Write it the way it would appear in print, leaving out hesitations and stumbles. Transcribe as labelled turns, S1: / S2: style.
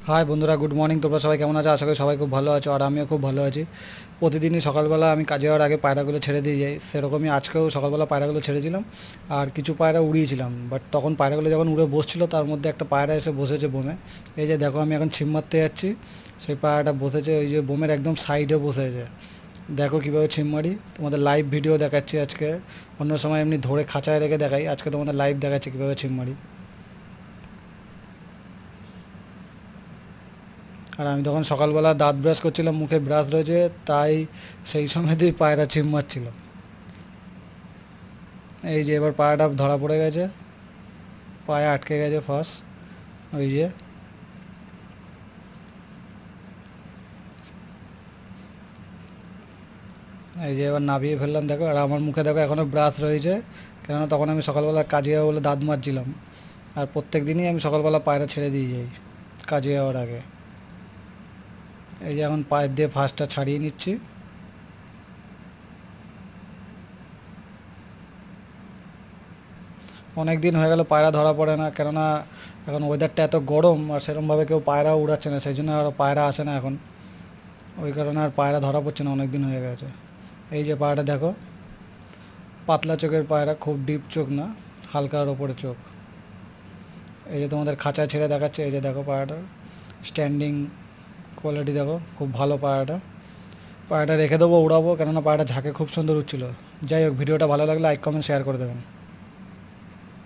S1: High বন্ধুরা, good morning. তোমরা সবাই কেমন আছো? আশা করি সবাই খুব ভালো আছো, আর আমিও খুব ভালো আছি। প্রতিদিনই সকালবেলা আমি কাজে যাওয়ার আগে পায়রাগুলো ছেড়ে দিয়ে যাই, সেরকমই আজকেও সকালবেলা পায়রাগুলো ছেড়েছিলাম। আর কিছু পায়রা উড়িয়েছিলাম, বাট তখন পায়রাগুলো যখন উড়ে বসছিল তার মধ্যে একটা পায়রা এসে বসেছে বোমে। এই যে দেখো, আমি এখন ছিপ মারতে যাচ্ছি, সেই পায়রাটা বসেছে ওই যে বোমের একদম সাইডে বসেছে। দেখো কীভাবে ছিপ মারি, তোমাদের লাইভ ভিডিও দেখাচ্ছি আজকে। অন্য সময় এমনি ধরে খাঁচায় রেখে দেখাই, আজকে তোমাদের লাইভ দেখাচ্ছি কীভাবে ছিপ মারি। আর আমি তখন সকালবেলা দাঁত ব্রাশ করছিলাম, মুখে ব্রাশ রয়েছে, তাই সেই সময়তেই পায়রা ছিপ মারছিল। এই যে এবার পায়রাটা ধরা পড়ে গেছে, পায়ে আটকে গেছে ফাঁস। ওই যে এই যে এবার নামিয়ে ফেললাম, দেখো। আর আমার মুখে দেখো এখনও ব্রাশ রয়েছে, কেননা তখন আমি সকালবেলা কাজে যাবো বলে দাঁত মাজছিলাম। আর প্রত্যেক দিনই আমি সকালবেলা পায়রা ছেড়ে দিয়ে যাই কাজে যাওয়ার আগে। এই যে এখন পায়ের দিয়ে ফাঁসটা ছাড়িয়ে নিচ্ছি। অনেক দিন হয়ে গেল পায়রা ধরা পড়ে না, কেননা এখন ওয়েদারটা এত গরম, আর সেরকমভাবে কেউ পায়রা উড়াচ্ছে না, সেই জন্য আর পায়রা আসে না এখন। ওই কারণে আর পায়রা ধরা পড়ছে না, অনেক দিন হয়ে গেছে। এই যে পায়রাটা দেখো, পাতলা চোখের পায়রা, খুব ডিপ চোখ না, হালকার ওপরে চোখ। এই যে তোমাদের খাঁচায় ছেড়ে দেখাচ্ছে, এই যে দেখো পায়রাটার স্ট্যান্ডিং কোয়ালিটি দেখো, খুব ভালো পায়রাটা। পায়রাটা রেখে দেবো, উড়াবো, কেননা পায়রাটা ঝাঁকে খুব সুন্দর উঠছিল। যাই হোক, ভিডিওটা ভালো লাগলে লাইক কমেন্ট শেয়ার করে দেবেন।